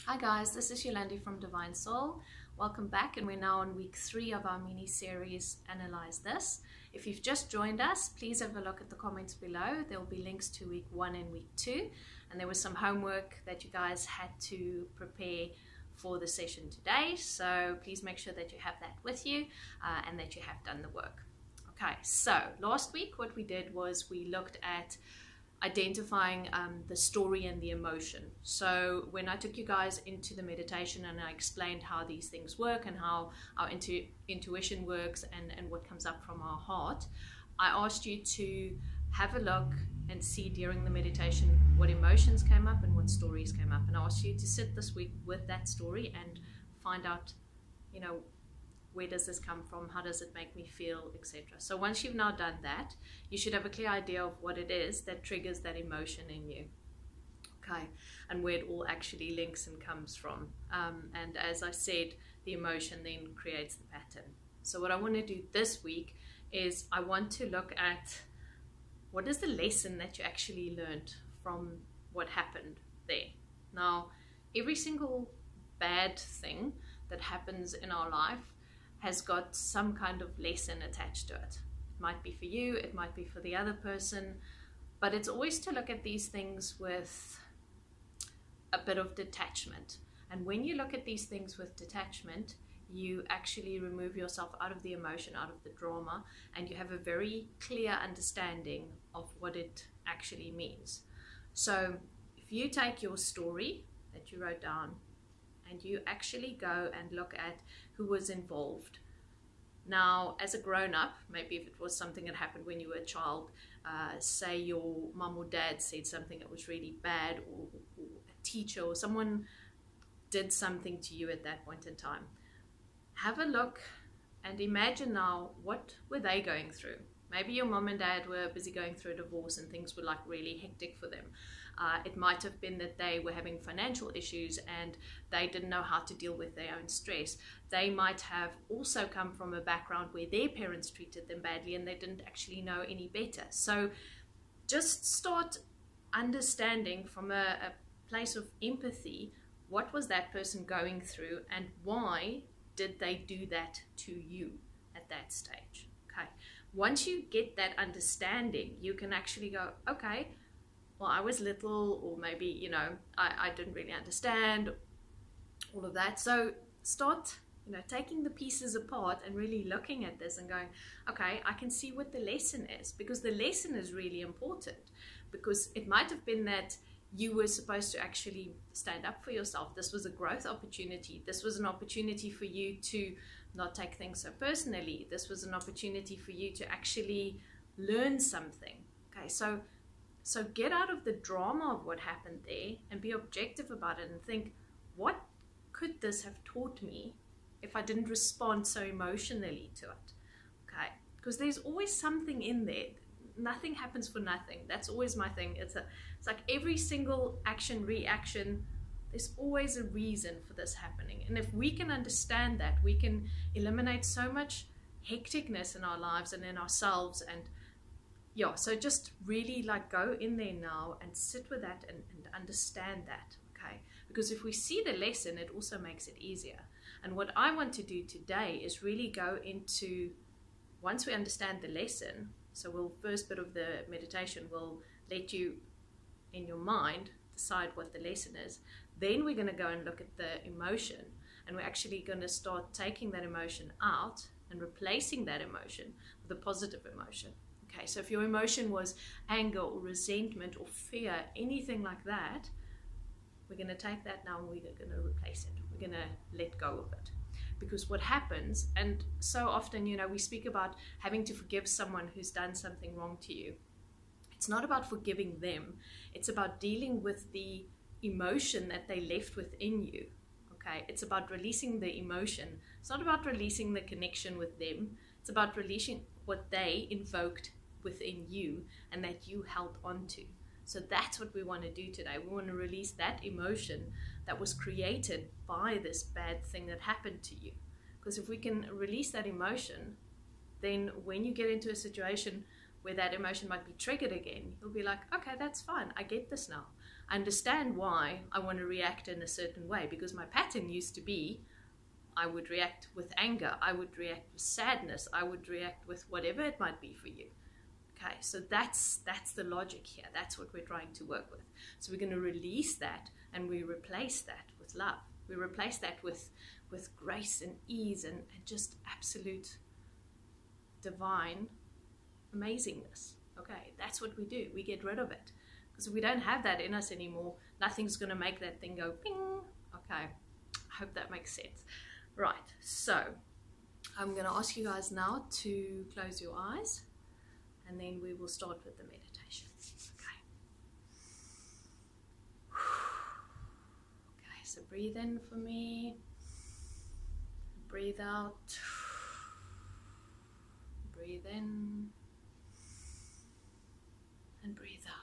Hi guys, this is Yolandi from Divine Soul. Welcome back, and we're now on week 3 of our mini-series Analyze This. If you've just joined us, please have a look at the comments below. There will be links to week 1 and week 2, and there was some homework that you guys had to prepare for the session today, so please make sure that you have that with you and that you have done the work. Okay, so last week what we did was we looked at identifying the story and the emotion. So when I took you guys into the meditation and I explained how these things work and how our intuition works and what comes up from our heart, I asked you to have a look and see during the meditation what emotions came up and what stories came up. And I asked you to sit this week with that story and find out, where does this come from? How does it make me feel, etc. So once you've now done that, you should have a clear idea of what it is that triggers that emotion in you. Okay, and where it all actually links and comes from. And as I said, the emotion then creates the pattern. So what I want to do this week is I want to look at what is the lesson that you actually learned from what happened there. Now, every single bad thing that happens in our life has got some kind of lesson attached to it. It might be for you, it might be for the other person, but it's always to look at these things with a bit of detachment. And when you look at these things with detachment, you actually remove yourself out of the emotion, out of the drama, and you have a very clear understanding of what it actually means. So if you take your story that you wrote down and you actually go and look at who was involved. Now, as a grown-up, maybe if it was something that happened when you were a child, say your mom or dad said something that was really bad, or a teacher or someone did something to you at that point in time. Have a look and imagine now, what were they going through? Maybe your mom and dad were busy going through a divorce and things were like really hectic for them. It might have been that they were having financial issues and they didn't know how to deal with their own stress. They might have also come from a background where their parents treated them badly and they didn't actually know any better. So just start understanding from a place of empathy, what was that person going through and why did they do that to you at that stage? Okay. Once you get that understanding, you can actually go, okay, well, I was little, or maybe, I didn't really understand all of that. So start, taking the pieces apart and really looking at this and going, okay, I can see what the lesson is, because the lesson is really important, because it might have been that you were supposed to actually stand up for yourself. This was a growth opportunity. This was an opportunity for you to not take things so personally. This was an opportunity for you to actually learn something. Okay, so get out of the drama of what happened there and be objective about it and think, what could this have taught me if I didn't respond so emotionally to it? Okay, because there's always something in there. Nothing happens for nothing. That's always my thing. It's like every single action, reaction, there's always a reason for this happening. And if we can understand that, we can eliminate so much hecticness in our lives and in ourselves. And yeah, so just really go in there now and sit with that and understand that, okay? Because if we see the lesson, it also makes it easier. And what I want to do today is really go into, once we understand the lesson, so first bit of the meditation will let you, in your mind, decide what the lesson is. Then we're going to go and look at the emotion, and we're actually going to start taking that emotion out and replacing that emotion with a positive emotion. Okay, so if your emotion was anger or resentment or fear, anything like that, we're going to take that now and we're going to replace it. We're going to let go of it. Because what happens, and so often, we speak about having to forgive someone who's done something wrong to you. It's not about forgiving them. It's about dealing with the emotion that they left within you. Okay, it's about releasing the emotion. It's not about releasing the connection with them. It's about releasing what they invoked within you and that you held on to. So that's what we want to do today. We want to release that emotion that was created by this bad thing that happened to you. Because if we can release that emotion, then when you get into a situation where that emotion might be triggered again, you'll be like, okay, that's fine. I get this now. I understand why I want to react in a certain way, because my pattern used to be I would react with anger, I would react with sadness, I would react with whatever it might be for you. Okay, so that's the logic here. That's what we're trying to work with. So we're going to release that, and we replace that with love. We replace that with grace and ease and just absolute divine amazingness. Okay, that's what we do. We get rid of it. Because if we don't have that in us anymore, nothing's going to make that thing go ping. Okay, I hope that makes sense. Right, so I'm going to ask you guys now to close your eyes, and then we will start with the meditation. Okay. Okay, so breathe in for me. Breathe out. Breathe in. And breathe out.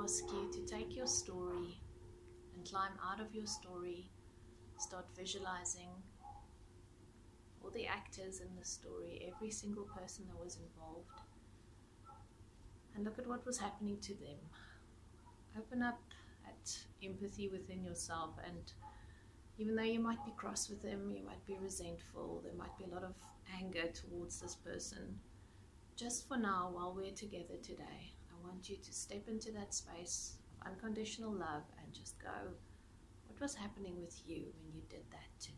Ask you to take your story and climb out of your story. Start visualizing all the actors in the story, every single person that was involved, and look at what was happening to them. Open up at empathy within yourself, and even though you might be cross with them, you might be resentful, there might be a lot of anger towards this person, just for now, while we're together today, I want you to step into that space of unconditional love and just go, what was happening with you when you did that to me?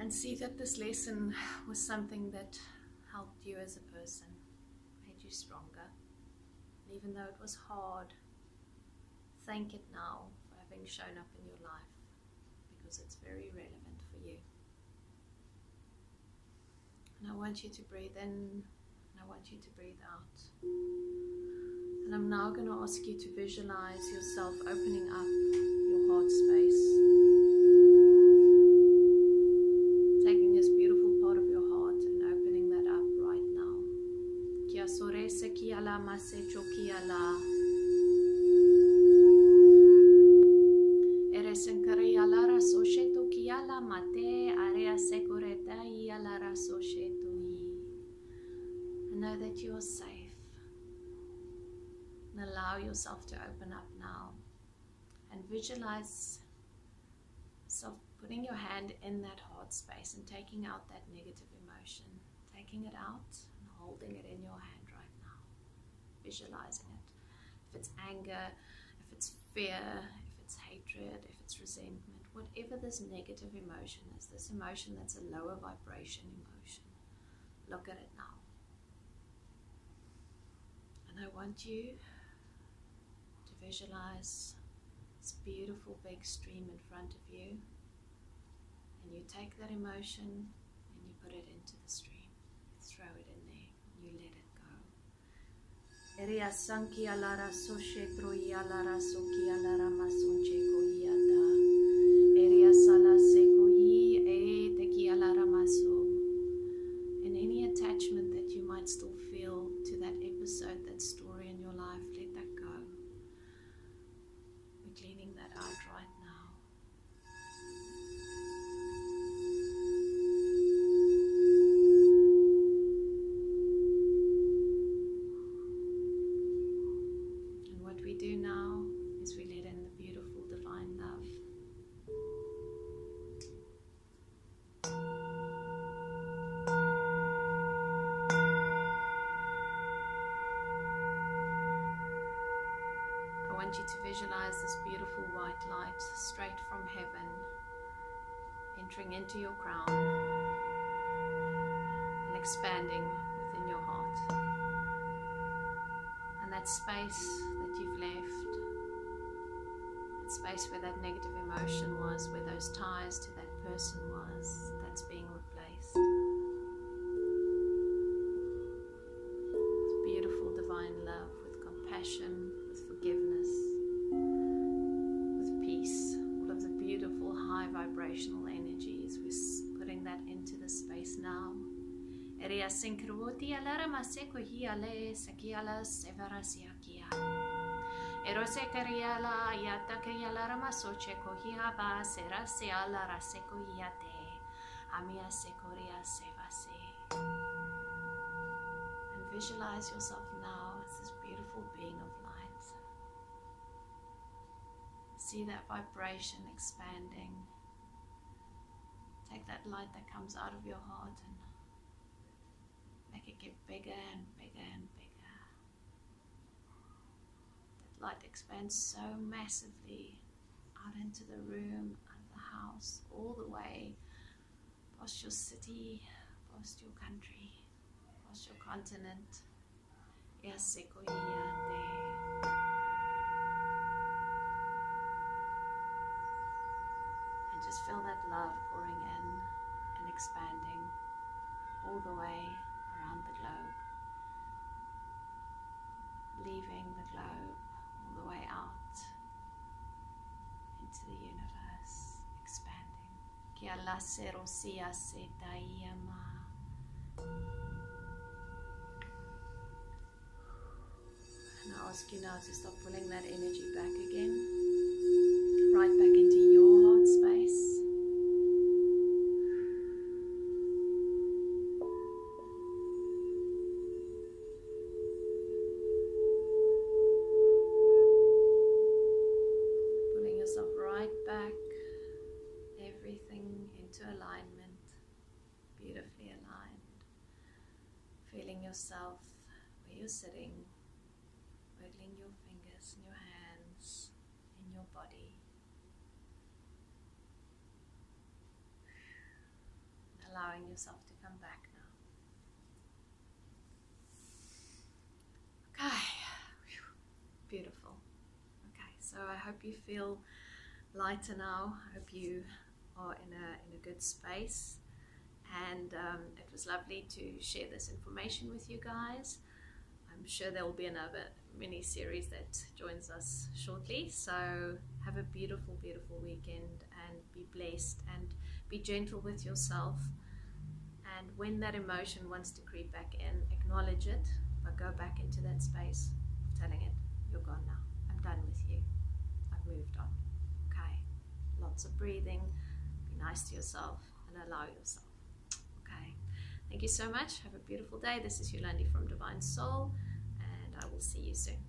And see that this lesson was something that helped you as a person, made you stronger. And even though it was hard, thank it now for having shown up in your life, because it's very relevant for you. And I want you to breathe in, and I want you to breathe out. And I'm now going to ask you to visualize yourself opening up your heart space. Taking this beautiful part of your heart and opening that up right now. Kia sorese kia la masecho kia la. Eresenkare ala rasosheto kia la mate area sekoreta ia la rasosheto i. And know that you are safe. And allow yourself to open up now. And visualize yourself putting your hand in that heart space and taking out that negative emotion, taking it out and holding it in your hand right now, visualizing it. If it's anger, if it's fear, if it's hatred, if it's resentment, whatever this negative emotion is, this emotion that's a lower vibration emotion, look at it now. And I want you to visualize this beautiful big stream in front of you. And you take that emotion and you put it into the stream. You throw it in there. You let it go. Eria sanki alara soshe troi alara soki alara masonche koiata. Eria sala sekoi e teki alara maso. And any attachment that you might still feel to that episode, that story in your life, let that go. We're cleaning that out right now. entering into your crown and expanding within your heart. And that space that you've left, that space where that negative emotion was, where those ties to that person was, that's being replaced with beautiful divine love, with compassion, with forgiveness, with peace. All of the beautiful high vibrational energies, we're putting that into the space now. Eria sinkruoti alara maseko hiale sakiala severa siakia. Erose kariala yata kariala ramasoche kohiaba sera seala raseko hiate. Amia sekoria sevase. And visualize yourself now as this beautiful being of light. See that vibration expanding. Take that light that comes out of your heart and make it get bigger and bigger and bigger. That light expands so massively out into the room, out of the house, all the way past your city, past your country, past your continent. And just feel that love pouring in and expanding all the way around the globe, leaving the globe all the way out into the universe, expanding. And I ask you now to stop pulling that energy back again, right back into your heart space. Back, everything into alignment, beautifully aligned. Feeling yourself where you're sitting, wiggling your fingers and your hands in your body. And allowing yourself to come back now. Okay, beautiful. Okay, so I hope you feel lighter now. I hope you are in a good space, and it was lovely to share this information with you guys. I'm sure there will be another mini series that joins us shortly, so have a beautiful weekend and be blessed and be gentle with yourself. And when that emotion wants to creep back in, acknowledge it, but go back into that space of telling it, you're gone now, I'm done with you, I've moved on. Lots of breathing, be nice to yourself and allow yourself. Okay, thank you so much. Have a beautiful day. This is Yolandi from Divine Soul, and I will see you soon.